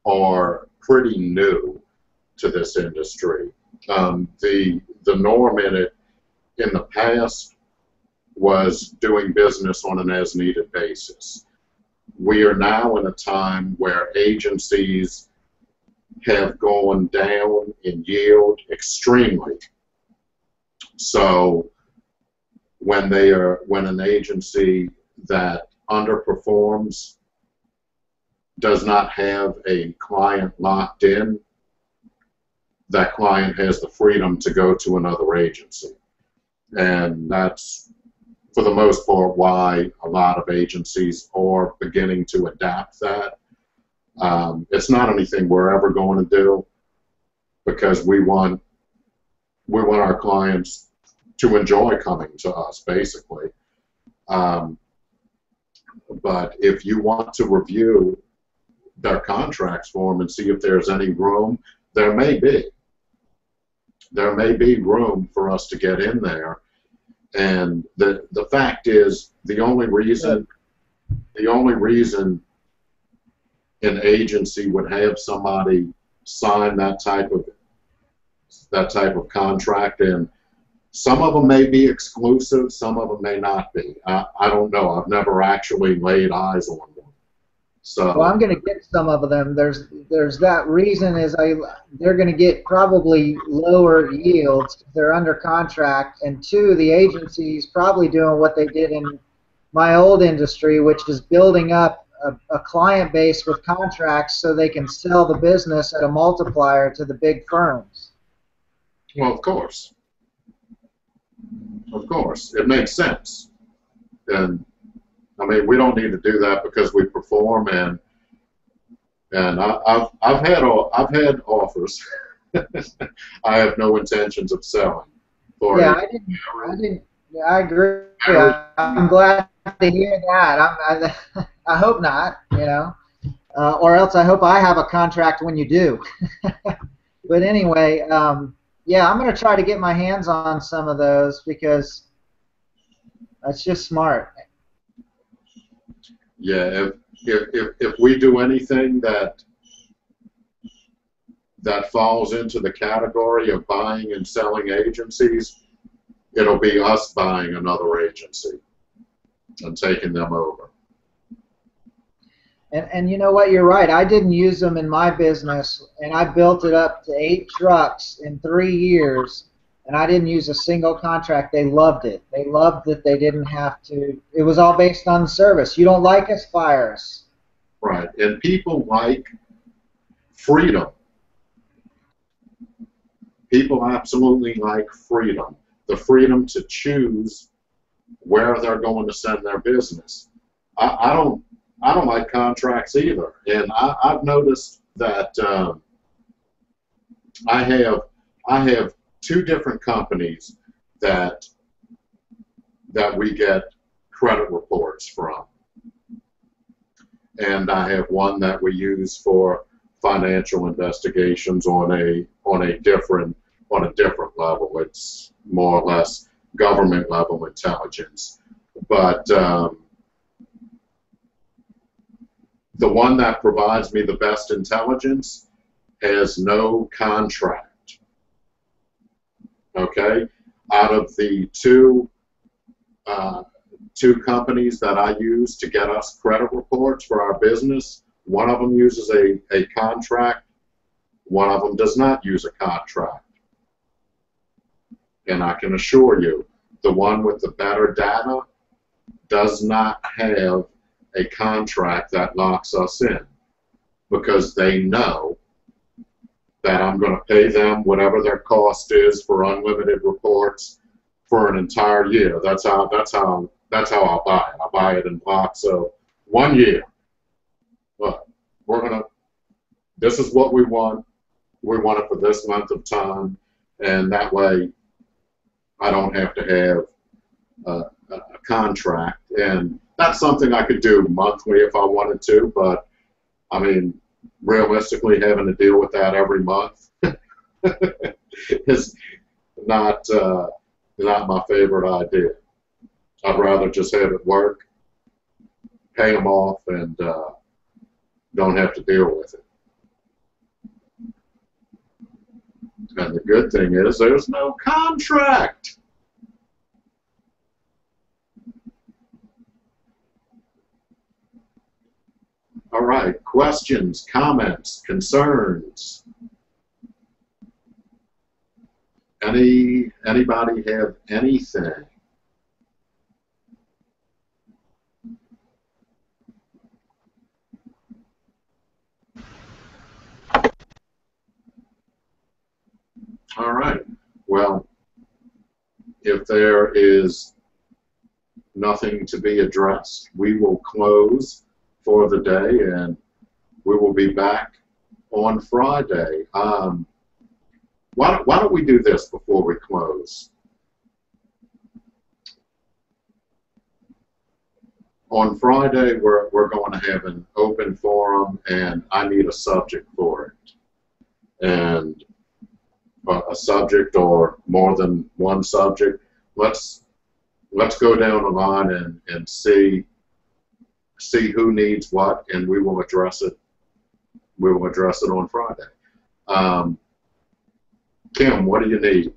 are pretty new to this industry. The norm in it in the past was doing business on an as-needed basis. We are now in a time where agencies have gone down in yield extremely. So when an agency that underperforms does not have a client locked in, that client has the freedom to go to another agency. And that's, for the most part, why a lot of agencies are beginning to adapt that. It's not anything we're ever going to do, because we want our clients to enjoy coming to us, basically. But if you want to review their contracts for them and see if there's any room, there may be. There may be room for us to get in there. And the fact is, the only reason an agency would have somebody sign that type of contract, and some of them may be exclusive, some of them may not be. I don't know. I've never actually laid eyes on one. So, well, I'm going to get some of them. There's that reason is they're going to get probably lower yields if they're under contract, and 2, the agency's probably doing what they did in my old industry, which is building up a client base with contracts so they can sell the business at a multiplier to the big firms. well, of course. Of course. It makes sense. And I mean, we don't need to do that because we perform, and I've had offers. I have no intentions of selling. Yeah, I agree. I'm glad to hear that. I hope not, you know, or else I hope I have a contract when you do. But anyway, yeah, I'm going to try to get my hands on some of those because that's just smart. Yeah, if we do anything that falls into the category of buying and selling agencies, it'll be us buying another agency and taking them over. And you know what, you're right. I didn't use them in my business, and I built it up to 8 trucks in 3 years, and I didn't use a single contract. They loved it. They loved that they didn't have to. It was all based on service. You don't like us, fire us. Right, and people like freedom. People absolutely like freedom. The freedom to choose where they're going to send their business. I don't like contracts either, and I've noticed that I have 2 different companies that we get credit reports from, and I have one that we use for financial investigations on a on a different level. It's more or less government level intelligence. But the one that provides me the best intelligence has no contract. Okay? Out of the two companies that I use to get us credit reports for our business, one of them uses a contract, one of them does not use a contract. And I can assure you, the one with the better data does not have a contract that locks us in, because they know that I'm going to pay them whatever their cost is for unlimited reports for an entire year. That's how I buy it. I buy it in blocks of 1 year. But this is what we want. We want it for this length of time, and that way I don't have to have a contract. And that's something I could do monthly if I wanted to, but I mean, realistically, having to deal with that every month is not my favorite idea. I'd rather just have it work, pay them off, and don't have to deal with it. And the good thing is there's no contract. All right, questions, comments, concerns? Anybody have anything? All right. Well, if there is nothing to be addressed, we will close for the day, and we will be back on Friday. Why don't we do this before we close? On Friday, we're going to have an open forum, and I need a subject for it. And a subject or more than one subject. Let's go down the line and see who needs what, and we will address it. We will address it on Friday. Kim, what do you need?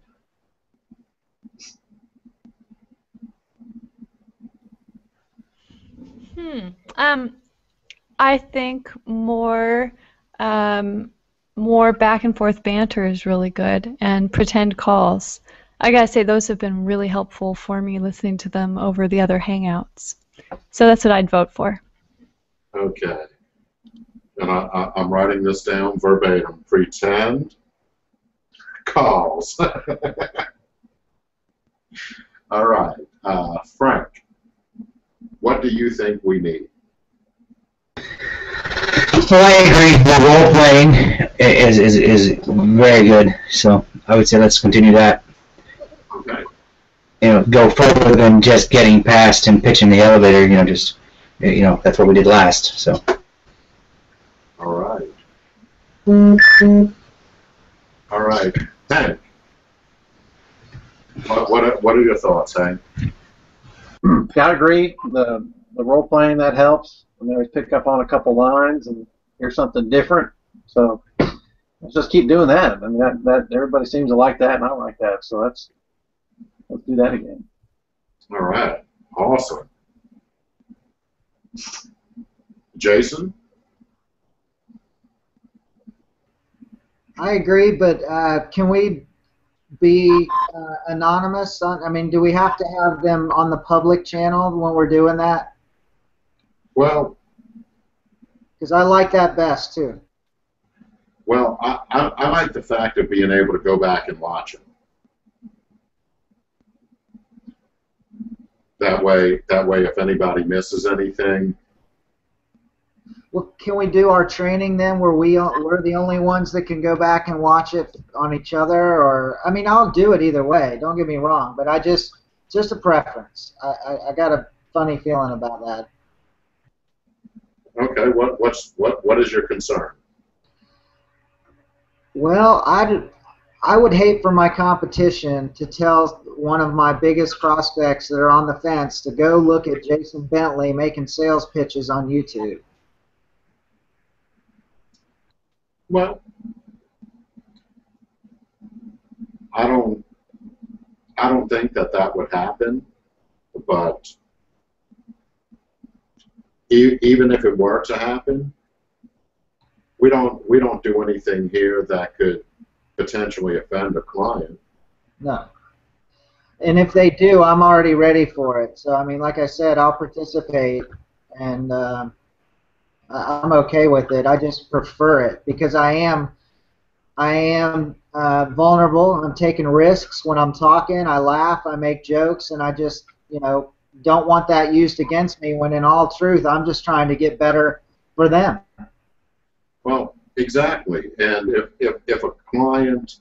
I think more back and forth banter is really good, and pretend calls. I gotta say, those have been really helpful for me listening to them over the other Hangouts. So that's what I'd vote for. Okay. And I'm writing this down verbatim. Pretend calls. All right. Frank, what do you think we need? Well, I agree. The role playing is very good. So I would say let's continue that. Okay. Go further than just getting past and pitching the elevator. That's what we did last. So. All right. All right. Hank, what are your thoughts, Hank? I agree. The role playing, that helps. I mean, always pick up on a couple lines and hear something different. So let's just keep doing that. I mean, that everybody seems to like that, and I like that. So let's do that again. All right. Awesome. Jason? I agree, but can we be anonymous? I mean, do we have to have them on the public channel when we're doing that? Well, because I like that best too. Well, I like the fact of being able to go back and watch them. That way, if anybody misses anything. Well, can we do our training then where we're the only ones that can go back and watch it on each other? Or, I mean, I'll do it either way. Don't get me wrong, but just a preference. I got a funny feeling about that. Okay, what is your concern? Well, I would hate for my competition to tell one of my biggest prospects that are on the fence to go look at Jason Bentley making sales pitches on YouTube. Well, I don't think that would happen, but even if it were to happen, we don't do anything here that could potentially offend a client. No. And if they do, I'm already ready for it. So, I mean, like I said, I'll participate, and I'm okay with it. I just prefer it because I am vulnerable. I'm taking risks when I'm talking. I laugh, I make jokes, and I just, don't want that used against me when in all truth, I'm just trying to get better for them. Well, exactly. And if a client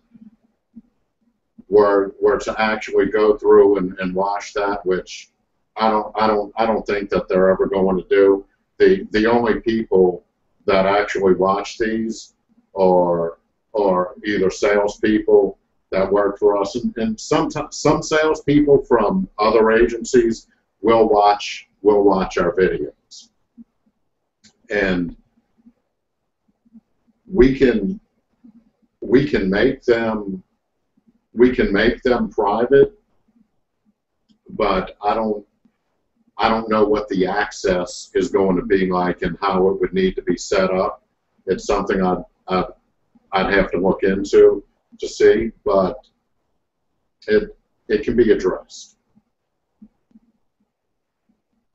were to actually go through and watch that, which I don't think that they're ever going to do. The only people that actually watch these are either salespeople that work for us, and some salespeople from other agencies will watch our videos, and we can make them private, but I don't know what the access is going to be like and how it would need to be set up. It's something I'd have to look into to see, but it can be addressed.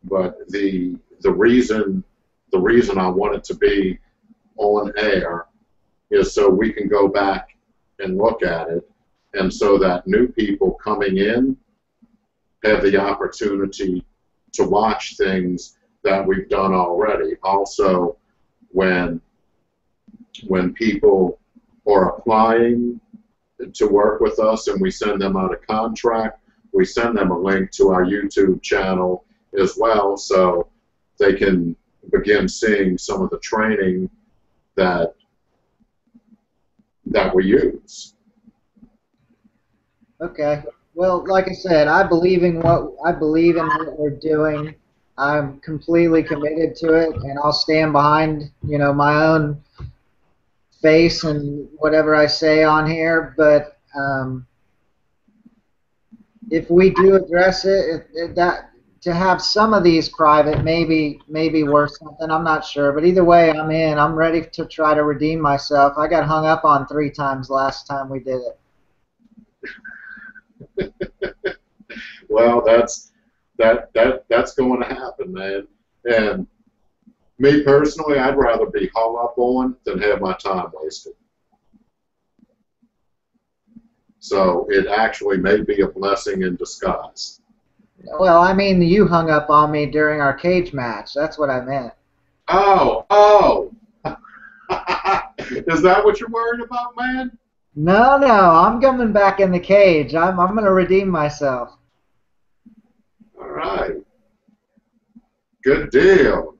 But the reason I want it to be on air is so we can go back and look at it, and so that new people coming in have the opportunity to watch things that we've done already. Also, when people are applying to work with us and we send them out a contract, we send them a link to our YouTube channel as well, so they can begin seeing some of the training that we use. Okay. Well, like I said, I believe in what we're doing. I'm completely committed to it, and I'll stand behind, my own face and whatever I say on here. But if we do address it, that to have some of these private maybe worth something. I'm not sure, but either way, I'm in. I'm ready to try to redeem myself. I got hung up on 3 times last time we did it. Well, that's going to happen, man. And me personally, I'd rather be hung up on than have my time wasted. So it actually may be a blessing in disguise. Well, I mean, you hung up on me during our cage match. That's what I meant. Oh. Is that what you're worried about, man? No, I'm coming back in the cage. I'm going to redeem myself. All right. Good deal,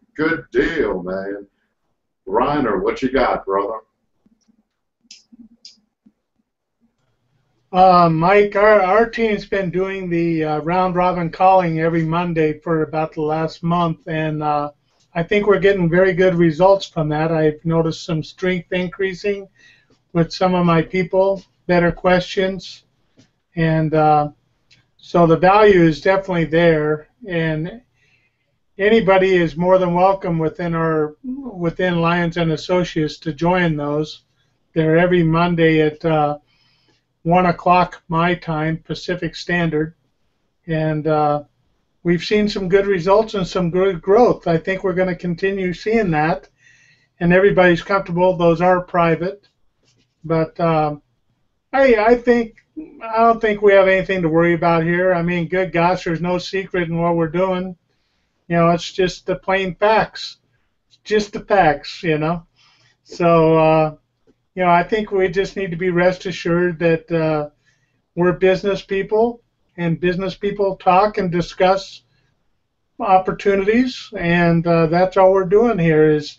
man. Reiner, what you got, brother? Mike, our team's been doing the round-robin calling every Monday for about the last month, and I think we're getting very good results from that. I've noticed some strength increasing with some of my people, better questions, and so the value is definitely there, and anybody is more than welcome within Lyons and Associates to join those. They're every Monday at 1 o'clock my time, Pacific Standard, and we've seen some good results and some good growth. I think we're going to continue seeing that, and everybody's comfortable. Those are private, but I don't think we have anything to worry about here. I mean, good gosh, there's no secret in what we're doing. It's just the plain facts. It's just the facts, So, I think we just need to be rest assured that we're business people, and business people talk and discuss opportunities, and that's all we're doing here is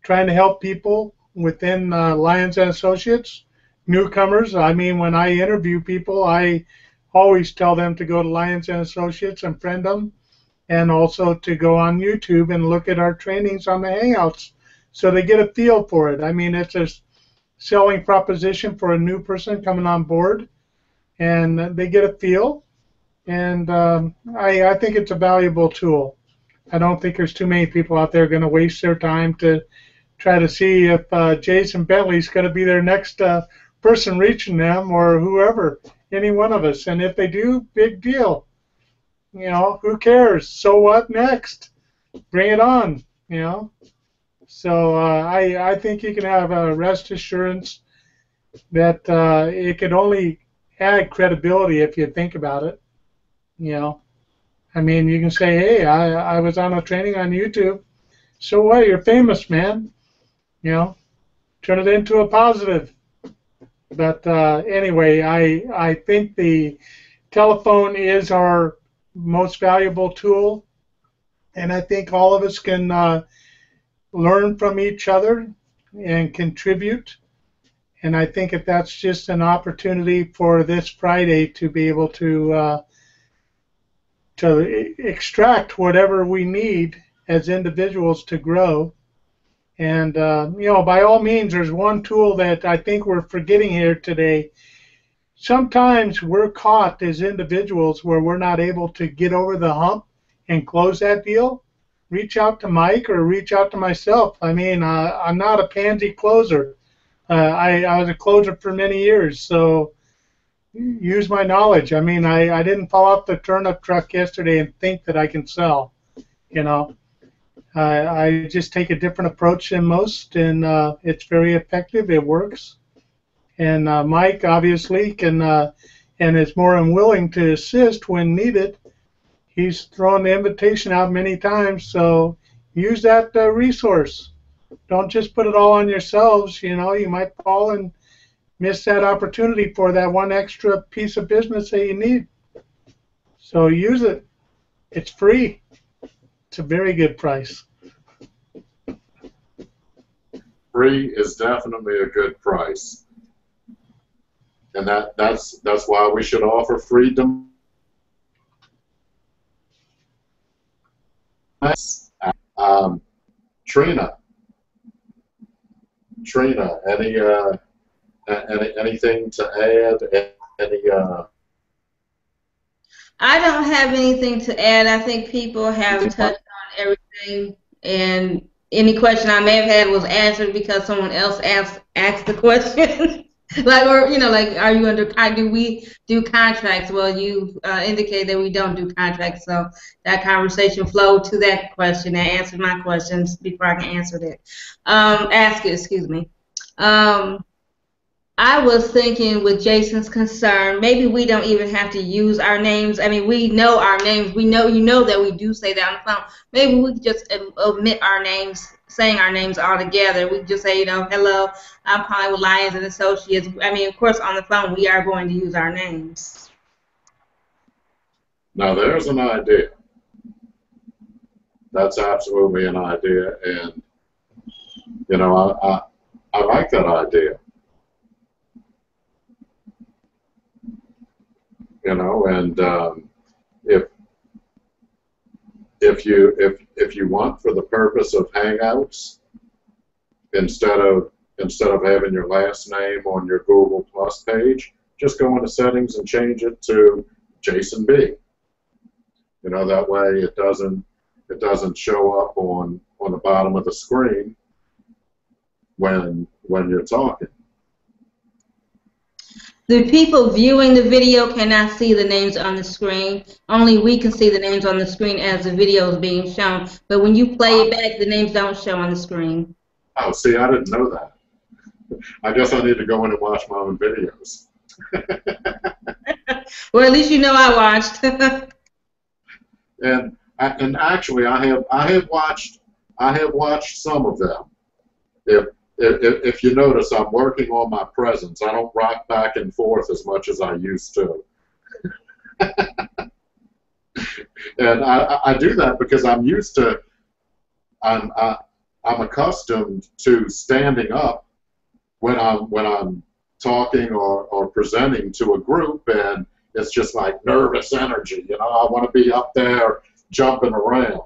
trying to help people within Lyons and Associates newcomers. I mean, when I interview people, I always tell them to go to Lyons and Associates and friend them, and also to go on YouTube and look at our trainings on the Hangouts so they get a feel for it. I mean, it's a selling proposition for a new person coming on board, and they get a feel, and I think it's a valuable tool. I don't think there's too many people out there going to waste their time to try to see if Jason Bentley's going to be their next person reaching them, or whoever, any one of us. And if they do, big deal. You know, who cares? So what next? Bring it on, you know. So I think you can have a rest assurance that it could only add credibility if you think about it, you know. I mean, you can say, hey, I was on a training on YouTube. So what? You're famous, man. You know, turn it into a positive. But anyway, I think the telephone is our most valuable tool, and I think all of us can learn from each other and contribute. And I think if that's just an opportunity for this Friday to be able to extract whatever we need as individuals to grow. And, you know, by all means, there's one tool that I think we're forgetting here today. Sometimes we're caught as individuals where we're not able to get over the hump and close that deal. Reach out to Mike or reach out to myself. I mean, I'm not a pansy closer. I was a closer for many years, so use my knowledge. I mean, I didn't fall off the turnip truck yesterday and think that I can sell, you know. I just take a different approach than most, and it's very effective. It works. And Mike obviously can and is more than willing to assist when needed. He's thrown the invitation out many times, so use that resource. Don't just put it all on yourselves. You know, you might fall and miss that opportunity for that one extra piece of business that you need. So use it. It's free. It's a very good price. Free is definitely a good price, and that's why we should offer freedom. Trina, anything to add? I don't have anything to add. I think people have touched on everything, and any question I may have had was answered because someone else asked the question. Like, or you know, like, are you under? Do we do contracts? Well, you indicate that we don't do contracts, so that conversation flowed to that question. That answered my questions before I can answer it. Ask it. Excuse me. I was thinking with Jason's concern, maybe we don't even have to use our names. I mean, we know our names. We know, you know, that we do say that on the phone. Maybe we could just omit our names, saying our names altogether. We could just say, you know, hello, I'm calling with Lyons and Associates. I mean, of course, on the phone, we are going to use our names. Now, there's an idea. That's absolutely an idea, and, you know, I like that idea. You know, and if you want, for the purpose of Hangouts, instead of having your last name on your Google Plus page, just go into settings and change it to Jason B. You know, that way it doesn't show up on the bottom of the screen when you're talking. The people viewing the video cannot see the names on the screen. Only we can see the names on the screen as the video is being shown. But when you play it back, the names don't show on the screen. Oh, see, I didn't know that. I guess I need to go in and watch my own videos. Well, at least you know I watched. and actually, I have watched some of them. If you notice, I'm working on my presence. I don't rock back and forth as much as I used to. And I do that because I'm used to, I'm accustomed to standing up when I'm talking or presenting to a group, and it's just like nervous energy. You know, I want to be up there jumping around.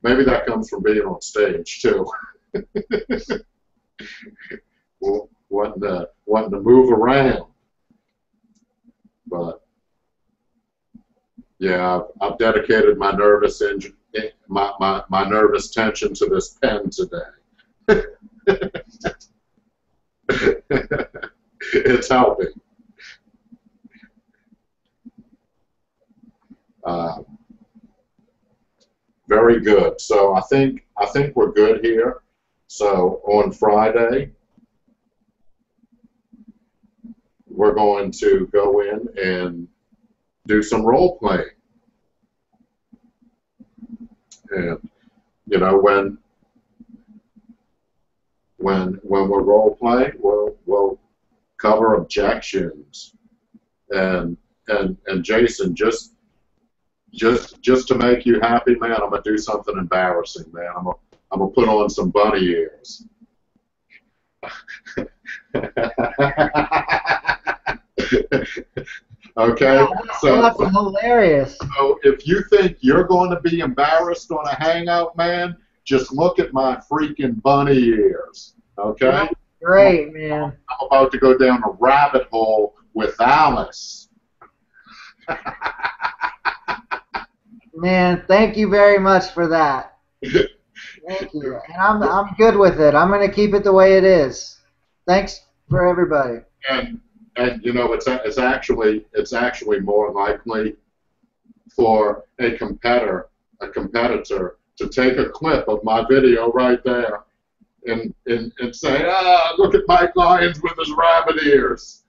Maybe that comes from being on stage too. Well, wanting to move around. But yeah, I've dedicated my nervous my nervous tension to this pen today. It's helping. Very good. So I think we're good here. So on Friday, we're going to go in and do some role playing. And you know, when we're role playing, we'll cover objections. And Jason, just to make you happy, man, I'm gonna do something embarrassing, man. I'm gonna put on some bunny ears. Okay, Yeah, so that's hilarious. So if you think you're going to be embarrassed on a hangout, man, just look at my freaking bunny ears. Okay? That's great, man. I'm about to go down a rabbit hole with Alice. Man, thank you very much for that. Thank you. And I'm good with it. I'm going to keep it the way it is. Thanks for everybody. And you know, it's actually more likely for a competitor to take a clip of my video right there and say, look at Mike Lyons with his rabbit ears.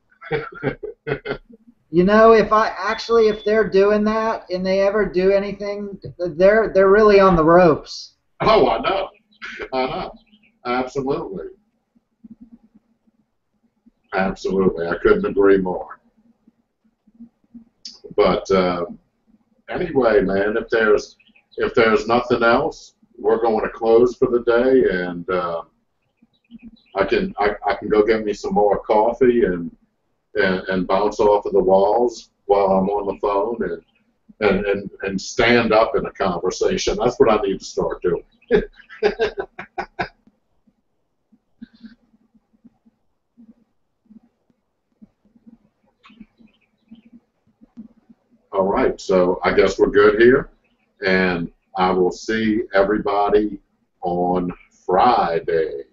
You know, if they're doing that and they ever do anything, they're really on the ropes. Oh, I know, absolutely. Absolutely, I couldn't agree more. But anyway, man, if there's nothing else, we're going to close for the day, and I can go get me some more coffee and bounce off of the walls while I'm on the phone and stand up in a conversation. That's what I need to start doing. All right, so I guess we're good here, and I will see everybody on Friday.